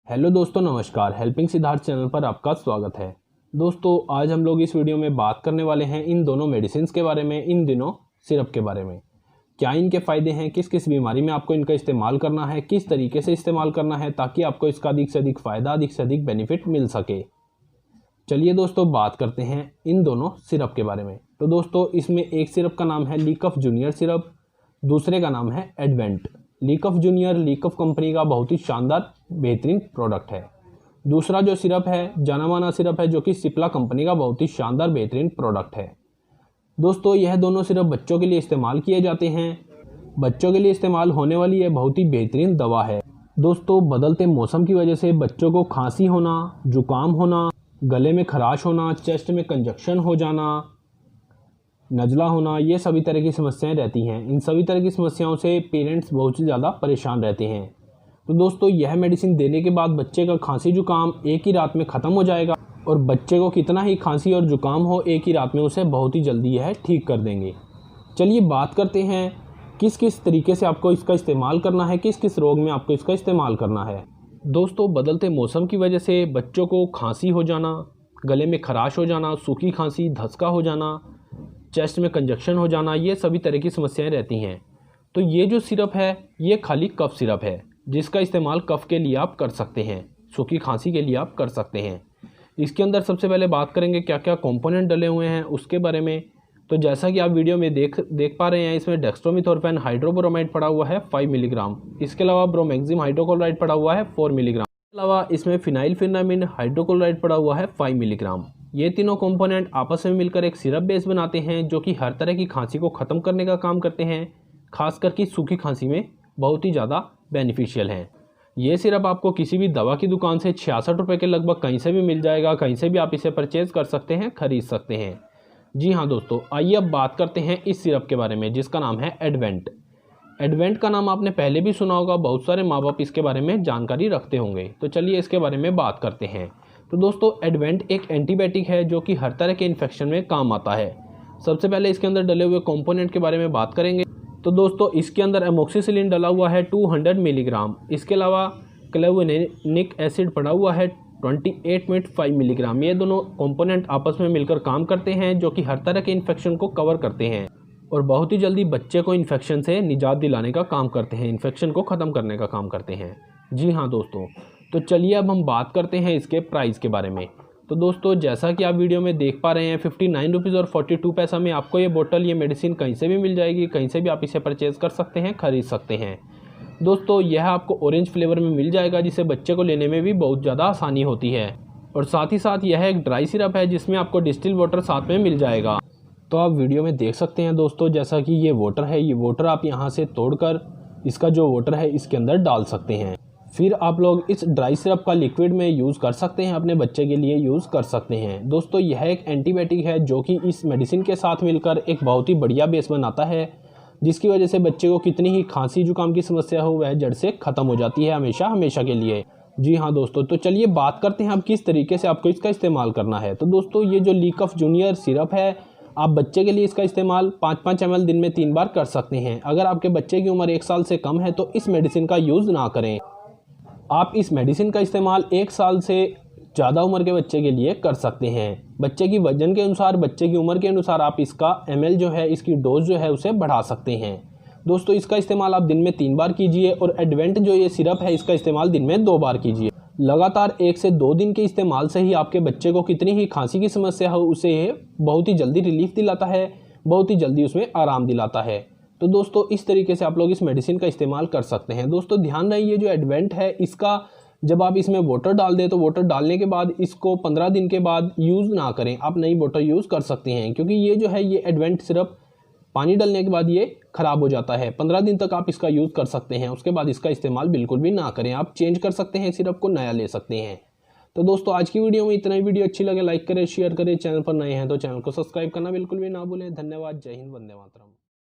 Hello दोस्तों, नमस्कार। Helping Siddharth channel पर आपका स्वागत है। दोस्तों, आज हम लोग इस वीडियो में बात करने वाले हैं इन दोनों मेडिसिन के बारे में, इन दिनों सिरप के बारे में। क्या इनके फ़ायदे हैं, किस किस बीमारी में आपको इनका इस्तेमाल करना है, किस तरीके से इस्तेमाल करना है ताकि आपको इसका अधिक से अधिक फ़ायदा, अधिक से अधिक बेनिफिट मिल सके। चलिए दोस्तों, बात करते हैं इन दोनों सिरप के बारे में। तो दोस्तों, इसमें एक सिरप का नाम है लीकफ जूनियर सिरप, दूसरे का नाम है एडवेंट। लीकफ जूनियर लीकफ कंपनी का बहुत ही शानदार बेहतरीन प्रोडक्ट है। दूसरा जो सिरप है जाना माना सिरप है, जो कि सिप्ला कंपनी का बहुत ही शानदार बेहतरीन प्रोडक्ट है। दोस्तों, यह दोनों सिरप बच्चों के लिए इस्तेमाल किए जाते हैं। बच्चों के लिए इस्तेमाल होने वाली यह बहुत ही बेहतरीन दवा है। दोस्तों, बदलते मौसम की वजह से बच्चों को खांसी होना, जुकाम होना, गले में खराश होना, चेस्ट में कंजक्शन हो जाना, नज़ला होना, ये सभी तरह की समस्याएं रहती हैं। इन सभी तरह की समस्याओं से पेरेंट्स बहुत ही ज़्यादा परेशान रहते हैं। तो दोस्तों, यह मेडिसिन देने के बाद बच्चे का खांसी जुकाम एक ही रात में ख़त्म हो जाएगा और बच्चे को कितना ही खांसी और जुकाम हो, एक ही रात में उसे बहुत ही जल्दी यह ठीक कर देंगे। चलिए बात करते हैं किस किस तरीके से आपको इसका इस्तेमाल करना है, किस किस रोग में आपको इसका इस्तेमाल करना है। दोस्तों, बदलते मौसम की वजह से बच्चों को खांसी हो जाना, गले में खराश हो जाना, सूखी खांसी, धंसका हो जाना, चेस्ट में कंजक्शन हो जाना, ये सभी तरह की समस्याएं रहती हैं। तो ये जो सिरप है ये खाली कफ सिरप है, जिसका इस्तेमाल कफ के लिए आप कर सकते हैं, सूखी खांसी के लिए आप कर सकते हैं। इसके अंदर सबसे पहले बात करेंगे क्या क्या कंपोनेंट डले हुए हैं उसके बारे में। तो जैसा कि आप वीडियो में देख पा रहे हैं, इसमें डेक्स्ट्रोमिथोर्फेन हाइड्रोब्रोमाइड पड़ा हुआ है 5 मिलीग्राम। इसके अलावा ब्रोमेक्सिम हाइड्रोक्लोराइड पड़ा हुआ है 4 मिलीग्राम। इसके अलावा इसमें फिनाइलफिनामिन हाइड्रोक्लोराइड पड़ा हुआ है 5 मिलीग्राम। ये तीनों कंपोनेंट आपस में मिलकर एक सिरप बेस बनाते हैं, जो कि हर तरह की खांसी को ख़त्म करने का काम करते हैं, खासकर कि सूखी खांसी में बहुत ही ज़्यादा बेनिफिशियल हैं। ये सिरप आपको किसी भी दवा की दुकान से 66 रुपये के लगभग कहीं से भी मिल जाएगा। कहीं से भी आप इसे परचेज़ कर सकते हैं, खरीद सकते हैं। जी हाँ दोस्तों, आइए अब बात करते हैं इस सिरप के बारे में, जिसका नाम है एडवेंट। एडवेंट का नाम आपने पहले भी सुना होगा, बहुत सारे माँ बाप इसके बारे में जानकारी रखते होंगे। तो चलिए इसके बारे में बात करते हैं। तो दोस्तों, एडवेंट एक एंटीबायोटिक है जो कि हर तरह के इन्फेक्शन में काम आता है। सबसे पहले इसके अंदर डले हुए कंपोनेंट के बारे में बात करेंगे। तो दोस्तों, इसके अंदर एमोक्सिसिलिन डला हुआ है 200 मिलीग्राम। इसके अलावा क्लेवोनिक एसिड पड़ा हुआ है 28.5 मिलीग्राम। ये दोनों कंपोनेंट आपस में मिलकर काम करते हैं, जो कि हर तरह के इन्फेक्शन को कवर करते हैं और बहुत ही जल्दी बच्चे को इन्फेक्शन से निजात दिलाने का काम करते हैं, इन्फेक्शन को ख़त्म करने का काम करते हैं। जी हाँ दोस्तों, तो चलिए अब हम बात करते हैं इसके प्राइस के बारे में। तो दोस्तों, जैसा कि आप वीडियो में देख पा रहे हैं, 59 रुपीज़ और 42 पैसा में आपको ये बोतल, ये मेडिसिन कहीं से भी मिल जाएगी। कहीं से भी आप इसे परचेज़ कर सकते हैं, खरीद सकते हैं। दोस्तों, यह आपको ऑरेंज फ्लेवर में मिल जाएगा, जिसे बच्चे को लेने में भी बहुत ज़्यादा आसानी होती है। और साथ ही साथ यह एक ड्राई सिरप है, जिसमें आपको डिस्टिल वाटर साथ में मिल जाएगा। तो आप वीडियो में देख सकते हैं दोस्तों, जैसा कि ये वाटर है, ये वाटर आप यहाँ से तोड़कर इसका जो वाटर है इसके अंदर डाल सकते हैं। फिर आप लोग इस ड्राई सिरप का लिक्विड में यूज़ कर सकते हैं, अपने बच्चे के लिए यूज़ कर सकते हैं। दोस्तों, यह एक एंटीबायोटिक है जो कि इस मेडिसिन के साथ मिलकर एक बहुत ही बढ़िया बेस बनाता है, जिसकी वजह से बच्चे को कितनी ही खांसी जुकाम की समस्या हो वह जड़ से ख़त्म हो जाती है, हमेशा हमेशा के लिए। जी हाँ दोस्तों, तो चलिए बात करते हैं अब किस तरीके से आपको इसका इस्तेमाल करना है। तो दोस्तों, ये जो लीकफ जूनियर सिरप है, आप बच्चे के लिए इसका इस्तेमाल 5-5 ml दिन में 3 बार कर सकते हैं। अगर आपके बच्चे की उम्र 1 साल से कम है तो इस मेडिसिन का यूज़ ना करें। आप इस मेडिसिन का इस्तेमाल 1 साल से ज़्यादा उम्र के बच्चे के लिए कर सकते हैं। बच्चे की वजन के अनुसार, बच्चे की उम्र के अनुसार आप इसका ml जो है, इसकी डोज जो है उसे बढ़ा सकते हैं। दोस्तों, इसका इस्तेमाल आप दिन में 3 बार कीजिए और एडवेंट जो ये सिरप है इसका इस्तेमाल दिन में 2 बार कीजिए। लगातार 1 से 2 दिन के इस्तेमाल से ही आपके बच्चे को कितनी ही खांसी की समस्या हो उसे बहुत ही जल्दी रिलीफ दिलाता है, बहुत ही जल्दी उसमें आराम दिलाता है। तो दोस्तों, इस तरीके से आप लोग इस मेडिसिन का इस्तेमाल कर सकते हैं। दोस्तों, ध्यान रहे, ये जो एडवेंट है इसका जब आप इसमें वाटर डाल दें तो वाटर डालने के बाद इसको 15 दिन के बाद यूज़ ना करें, आप नई वाटर यूज़ कर सकते हैं। क्योंकि ये जो है ये एडवेंट सिरप पानी डालने के बाद ये ख़राब हो जाता है। 15 दिन तक आप इसका यूज़ कर सकते हैं, उसके बाद इसका इस्तेमाल बिल्कुल भी ना करें। आप चेंज कर सकते हैं, सिरप को नया ले सकते हैं। तो दोस्तों, आज की वीडियो में इतना ही। वीडियो अच्छी लगे लाइक करें, शेयर करें। चैनल पर नए हैं तो चैनल को सब्सक्राइब करना बिल्कुल भी ना भूलें। धन्यवाद। जय हिंद, वंदे मातरम।